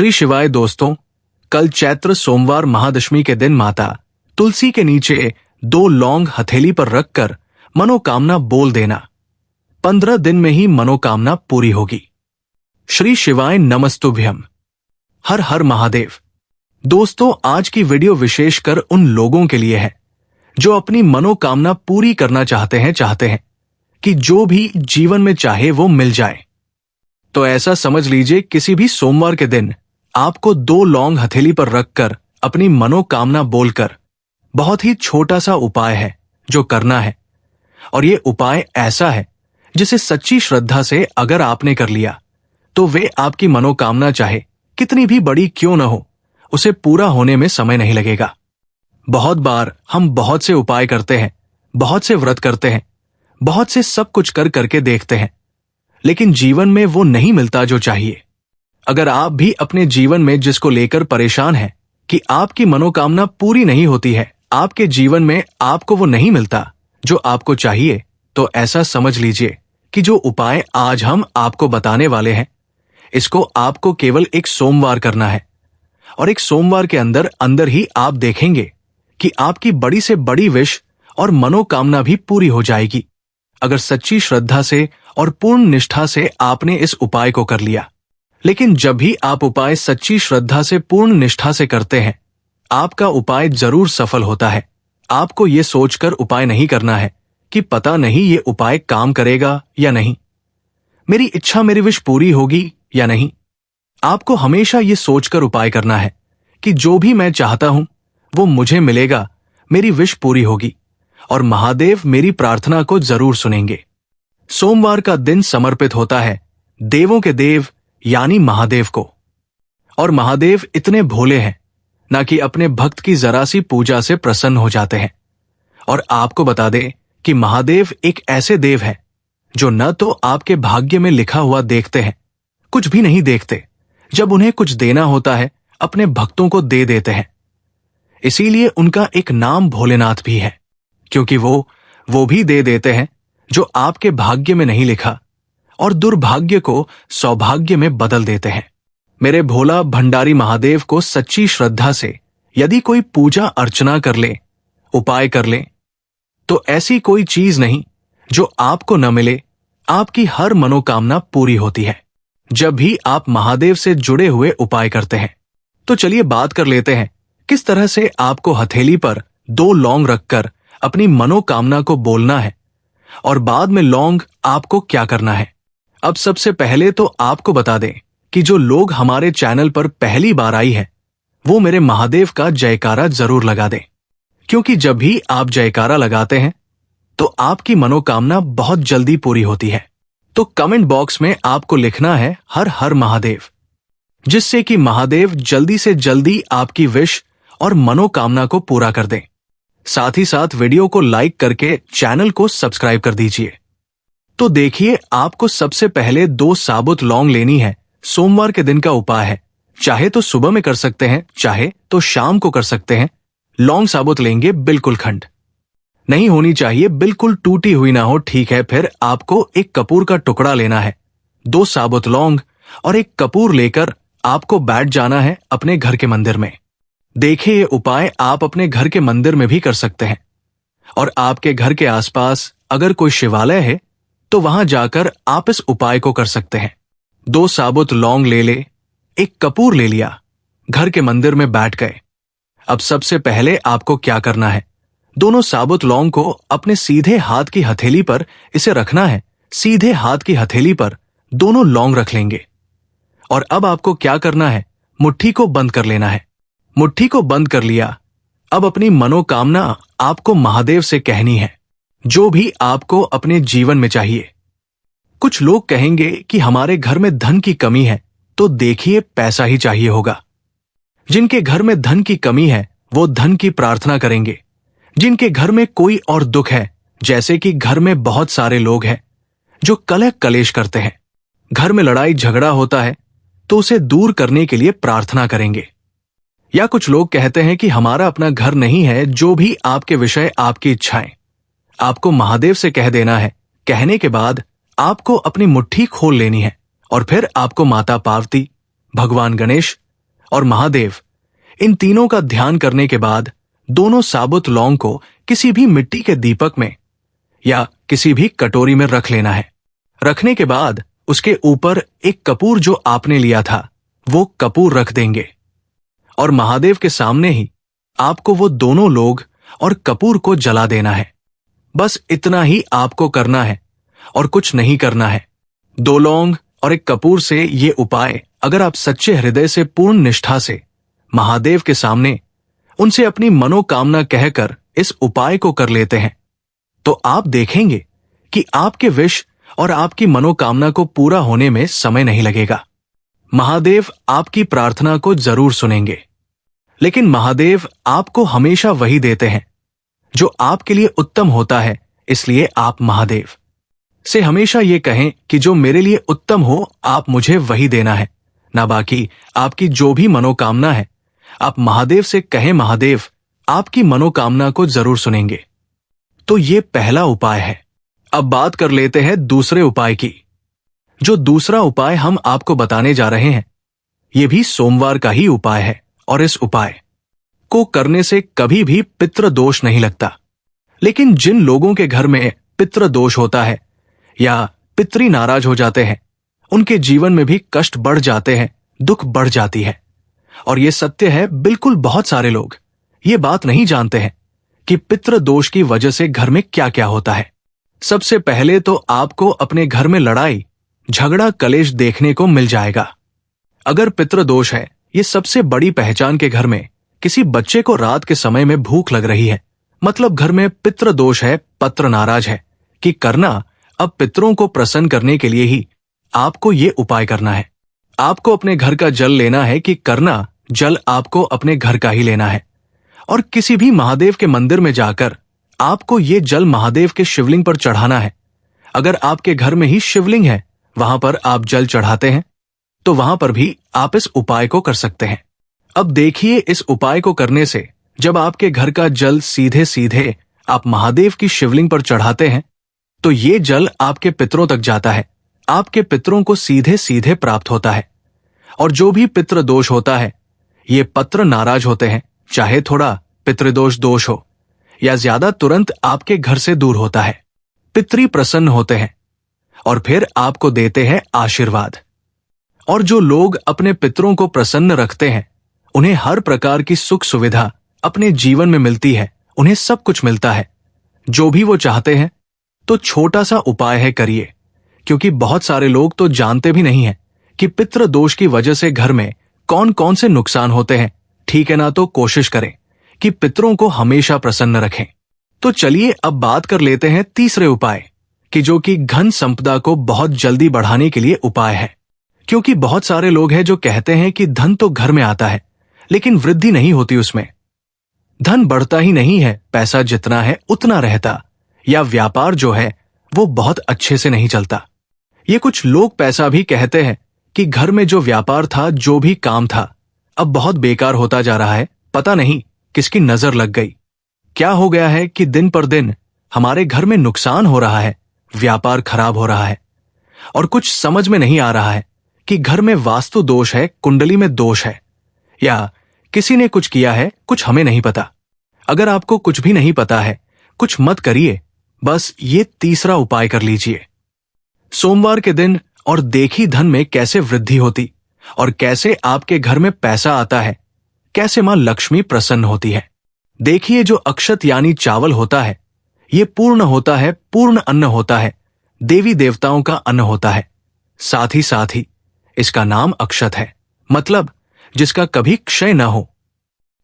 श्री शिवाय दोस्तों, कल चैत्र सोमवार महादशमी के दिन माता तुलसी के नीचे 2 लौंग हथेली पर रखकर मनोकामना बोल देना। 15 दिन में ही मनोकामना पूरी होगी। श्री शिवाय नमस्तुभ्यम। हर हर महादेव। दोस्तों, आज की वीडियो विशेषकर उन लोगों के लिए है जो अपनी मनोकामना पूरी करना चाहते हैं कि जो भी जीवन में चाहे वो मिल जाए। तो ऐसा समझ लीजिए, किसी भी सोमवार के दिन आपको 2 लौंग हथेली पर रखकर अपनी मनोकामना बोलकर बहुत ही छोटा सा उपाय है जो करना है। और ये उपाय ऐसा है जिसे सच्ची श्रद्धा से अगर आपने कर लिया तो वे आपकी मनोकामना चाहे कितनी भी बड़ी क्यों न हो, उसे पूरा होने में समय नहीं लगेगा। बहुत बार हम बहुत से उपाय करते हैं, बहुत से व्रत करते हैं, बहुत से सब कुछ कर करके देखते हैं, लेकिन जीवन में वो नहीं मिलता जो चाहिए। अगर आप भी अपने जीवन में जिसको लेकर परेशान हैं कि आपकी मनोकामना पूरी नहीं होती है, आपके जीवन में आपको वो नहीं मिलता जो आपको चाहिए, तो ऐसा समझ लीजिए कि जो उपाय आज हम आपको बताने वाले हैं, इसको आपको केवल एक सोमवार करना है। और एक सोमवार के अंदर अंदर ही आप देखेंगे कि आपकी बड़ी से बड़ी विश और मनोकामना भी पूरी हो जाएगी, अगर सच्ची श्रद्धा से और पूर्ण निष्ठा से आपने इस उपाय को कर लिया। लेकिन जब भी आप उपाय सच्ची श्रद्धा से पूर्ण निष्ठा से करते हैं, आपका उपाय जरूर सफल होता है। आपको ये सोचकर उपाय नहीं करना है कि पता नहीं ये उपाय काम करेगा या नहीं, मेरी इच्छा मेरी विश पूरी होगी या नहीं। आपको हमेशा ये सोचकर उपाय करना है कि जो भी मैं चाहता हूं वो मुझे मिलेगा, मेरी विश पूरी होगी और महादेव मेरी प्रार्थना को जरूर सुनेंगे। सोमवार का दिन समर्पित होता है देवों के देव यानी महादेव को। और महादेव इतने भोले हैं ना कि अपने भक्त की जरा सी पूजा से प्रसन्न हो जाते हैं। और आपको बता दें कि महादेव एक ऐसे देव हैं जो न तो आपके भाग्य में लिखा हुआ देखते हैं, कुछ भी नहीं देखते। जब उन्हें कुछ देना होता है अपने भक्तों को दे देते हैं। इसीलिए उनका एक नाम भोलेनाथ भी है, क्योंकि वो भी दे देते हैं जो आपके भाग्य में नहीं लिखा और दुर्भाग्य को सौभाग्य में बदल देते हैं। मेरे भोला भंडारी महादेव को सच्ची श्रद्धा से यदि कोई पूजा अर्चना कर ले, उपाय कर ले, तो ऐसी कोई चीज नहीं जो आपको न मिले। आपकी हर मनोकामना पूरी होती है जब भी आप महादेव से जुड़े हुए उपाय करते हैं। तो चलिए बात कर लेते हैं किस तरह से आपको हथेली पर 2 लौंग रखकर अपनी मनोकामना को बोलना है और बाद में लौंग आपको क्या करना है। अब सबसे पहले तो आपको बता दें कि जो लोग हमारे चैनल पर पहली बार आई है वो मेरे महादेव का जयकारा जरूर लगा दें, क्योंकि जब भी आप जयकारा लगाते हैं तो आपकी मनोकामना बहुत जल्दी पूरी होती है। तो कमेंट बॉक्स में आपको लिखना है हर हर महादेव, जिससे कि महादेव जल्दी से जल्दी आपकी विश और मनोकामना को पूरा कर दें। साथ ही साथ वीडियो को लाइक करके चैनल को सब्सक्राइब कर दीजिए। तो देखिए, आपको सबसे पहले 2 साबुत लौंग लेनी है। सोमवार के दिन का उपाय है, चाहे तो सुबह में कर सकते हैं, चाहे तो शाम को कर सकते हैं। लौंग साबुत लेंगे, बिल्कुल खंड नहीं होनी चाहिए, बिल्कुल टूटी हुई ना हो, ठीक है। फिर आपको एक कपूर का टुकड़ा लेना है, 2 साबुत लौंग और एक कपूर लेकर आपको बैठ जाना है अपने घर के मंदिर में। देखिए, ये उपाय आप अपने घर के मंदिर में भी कर सकते हैं और आपके घर के आसपास अगर कोई शिवालय है तो वहां जाकर आप इस उपाय को कर सकते हैं। 2 साबुत लौंग ले ले, एक कपूर ले लिया, घर के मंदिर में बैठ गए। अब सबसे पहले आपको क्या करना है, दोनों साबुत लौंग को अपने सीधे हाथ की हथेली पर इसे रखना है। सीधे हाथ की हथेली पर दोनों लौंग रख लेंगे। और अब आपको क्या करना है, मुट्ठी को बंद कर लेना है। मुट्ठी को बंद कर लिया। अब अपनी मनोकामना आपको महादेव से कहनी है, जो भी आपको अपने जीवन में चाहिए। कुछ लोग कहेंगे कि हमारे घर में धन की कमी है, तो देखिए पैसा ही चाहिए होगा। जिनके घर में धन की कमी है वो धन की प्रार्थना करेंगे। जिनके घर में कोई और दुख है, जैसे कि घर में बहुत सारे लोग हैं जो कलह कलेश करते हैं, घर में लड़ाई झगड़ा होता है, तो उसे दूर करने के लिए प्रार्थना करेंगे। या कुछ लोग कहते हैं कि हमारा अपना घर नहीं है, जो भी आपके विषय आपकी इच्छाएं आपको महादेव से कह देना है। कहने के बाद आपको अपनी मुट्ठी खोल लेनी है और फिर आपको माता पार्वती, भगवान गणेश और महादेव, इन तीनों का ध्यान करने के बाद दोनों साबुत लौंग को किसी भी मिट्टी के दीपक में या किसी भी कटोरी में रख लेना है। रखने के बाद उसके ऊपर एक कपूर जो आपने लिया था वो कपूर रख देंगे और महादेव के सामने ही आपको वो दोनों लोग और कपूर को जला देना है। बस इतना ही आपको करना है और कुछ नहीं करना है। 2 लौंग और एक कपूर से ये उपाय अगर आप सच्चे हृदय से पूर्ण निष्ठा से महादेव के सामने उनसे अपनी मनोकामना कहकर इस उपाय को कर लेते हैं तो आप देखेंगे कि आपके विश और आपकी मनोकामना को पूरा होने में समय नहीं लगेगा। महादेव आपकी प्रार्थना को जरूर सुनेंगे, लेकिन महादेव आपको हमेशा वही देते हैं जो आपके लिए उत्तम होता है। इसलिए आप महादेव से हमेशा ये कहें कि जो मेरे लिए उत्तम हो आप मुझे वही देना है, ना बाकी आपकी जो भी मनोकामना है आप महादेव से कहें, महादेव आपकी मनोकामना को जरूर सुनेंगे। तो ये पहला उपाय है। अब बात कर लेते हैं दूसरे उपाय की। जो दूसरा उपाय हम आपको बताने जा रहे हैं ये भी सोमवार का ही उपाय है और इस उपाय को करने से कभी भी पितृ दोष नहीं लगता। लेकिन जिन लोगों के घर में पितृ दोष होता है या पितृ नाराज हो जाते हैं उनके जीवन में भी कष्ट बढ़ जाते हैं, दुख बढ़ जाती है। और ये सत्य है, बिल्कुल बहुत सारे लोग ये बात नहीं जानते हैं कि पितृ दोष की वजह से घर में क्या क्या होता है। सबसे पहले तो आपको अपने घर में लड़ाई झगड़ा कलेश देखने को मिल जाएगा। अगर पितृ दोष है, ये सबसे बड़ी पहचान के घर में किसी बच्चे को रात के समय में भूख लग रही है, मतलब घर में पितृ दोष है, पत्र नाराज है कि करना अब पितरों को प्रसन्न करने के लिए ही आपको ये उपाय करना है। आपको अपने घर का जल लेना है कि करना जल आपको अपने घर का ही लेना है और किसी भी महादेव के मंदिर में जाकर आपको ये जल महादेव के शिवलिंग पर चढ़ाना है। अगर आपके घर में ही शिवलिंग है, वहां पर आप जल चढ़ाते हैं तो वहां पर भी आप इस उपाय को कर सकते हैं। अब देखिए, इस उपाय को करने से जब आपके घर का जल सीधे सीधे आप महादेव की शिवलिंग पर चढ़ाते हैं तो ये जल आपके पितरों तक जाता है, आपके पितरों को सीधे सीधे प्राप्त होता है। और जो भी पितृ दोष होता है, ये पत्र नाराज होते हैं, चाहे थोड़ा पितृदोष दोष हो या ज्यादा, तुरंत आपके घर से दूर होता है। पितृ प्रसन्न होते हैं और फिर आपको देते हैं आशीर्वाद। और जो लोग अपने पितरों को प्रसन्न रखते हैं उन्हें हर प्रकार की सुख सुविधा अपने जीवन में मिलती है, उन्हें सब कुछ मिलता है जो भी वो चाहते हैं। तो छोटा सा उपाय है, करिए, क्योंकि बहुत सारे लोग तो जानते भी नहीं है कि पितृ दोष की वजह से घर में कौन कौन से नुकसान होते हैं। ठीक है ना, तो कोशिश करें कि पितरों को हमेशा प्रसन्न रखें। तो चलिए अब बात कर लेते हैं तीसरे उपाय कि जो कि धन संपदा को बहुत जल्दी बढ़ाने के लिए उपाय है। क्योंकि बहुत सारे लोग हैं जो कहते हैं कि धन तो घर में आता है लेकिन वृद्धि नहीं होती, उसमें धन बढ़ता ही नहीं है, पैसा जितना है उतना रहता, या व्यापार जो है वो बहुत अच्छे से नहीं चलता। ये कुछ लोग पैसा भी कहते हैं कि घर में जो व्यापार था, जो भी काम था, अब बहुत बेकार होता जा रहा है, पता नहीं किसकी नजर लग गई, क्या हो गया है कि दिन पर दिन हमारे घर में नुकसान हो रहा है, व्यापार खराब हो रहा है। और कुछ समझ में नहीं आ रहा है कि घर में वास्तु दोष है, कुंडली में दोष है, या किसी ने कुछ किया है, कुछ हमें नहीं पता। अगर आपको कुछ भी नहीं पता है, कुछ मत करिए, बस ये तीसरा उपाय कर लीजिए सोमवार के दिन और देखी धन में कैसे वृद्धि होती और कैसे आपके घर में पैसा आता है, कैसे मां लक्ष्मी प्रसन्न होती है। देखिए, जो अक्षत यानी चावल होता है ये पूर्ण होता है, पूर्ण अन्न होता है, देवी देवताओं का अन्न होता है। साथ ही इसका नाम अक्षत है, मतलब जिसका कभी क्षय न हो।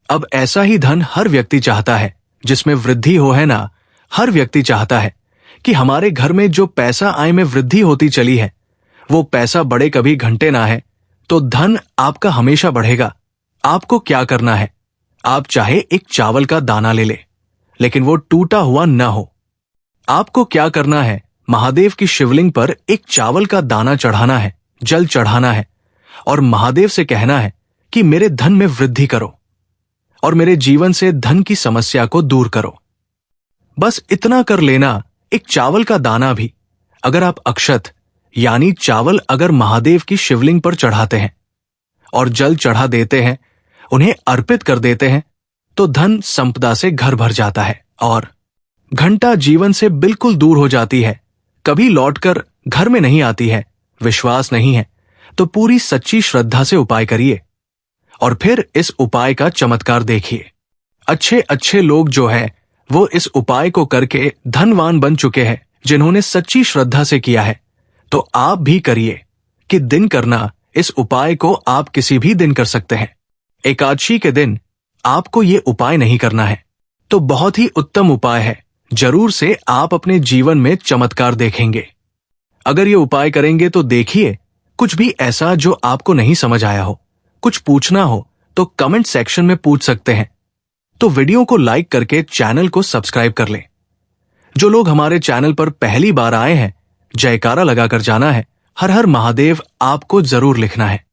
अब ऐसा ही धन हर व्यक्ति चाहता है, जिसमें वृद्धि हो, है ना। हर व्यक्ति चाहता है कि हमारे घर में जो पैसा आय में वृद्धि होती चली है वो पैसा बढ़े, कभी घंटे ना है, तो धन आपका हमेशा बढ़ेगा। आपको क्या करना है, आप चाहे एक चावल का दाना ले ले, लेकिन वो टूटा हुआ न हो। आपको क्या करना है, महादेव की शिवलिंग पर एक चावल का दाना चढ़ाना है, जल चढ़ाना है और महादेव से कहना है कि मेरे धन में वृद्धि करो और मेरे जीवन से धन की समस्या को दूर करो। बस इतना कर लेना। एक चावल का दाना भी अगर आप अक्षत यानी चावल अगर महादेव की शिवलिंग पर चढ़ाते हैं और जल चढ़ा देते हैं, उन्हें अर्पित कर देते हैं, तो धन संपदा से घर भर जाता है और घंटा जीवन से बिल्कुल दूर हो जाती है, कभी लौटकर घर में नहीं आती है। विश्वास नहीं है तो पूरी सच्ची श्रद्धा से उपाय करिए और फिर इस उपाय का चमत्कार देखिए। अच्छे अच्छे लोग जो है वो इस उपाय को करके धनवान बन चुके हैं, जिन्होंने सच्ची श्रद्धा से किया है। तो आप भी करिए कि दिन करना, इस उपाय को आप किसी भी दिन कर सकते हैं। एकादशी के दिन आपको ये उपाय नहीं करना है तो बहुत ही उत्तम उपाय है, जरूर से आप अपने जीवन में चमत्कार देखेंगे। अगर ये उपाय करेंगे तो देखिए, कुछ भी ऐसा जो आपको नहीं समझ आया हो, कुछ पूछना हो तो कमेंट सेक्शन में पूछ सकते हैं। तो वीडियो को लाइक करके चैनल को सब्सक्राइब कर लें। जो लोग हमारे चैनल पर पहली बार आए हैं, जयकारा लगाकर जाना है, हर हर महादेव आपको जरूर लिखना है।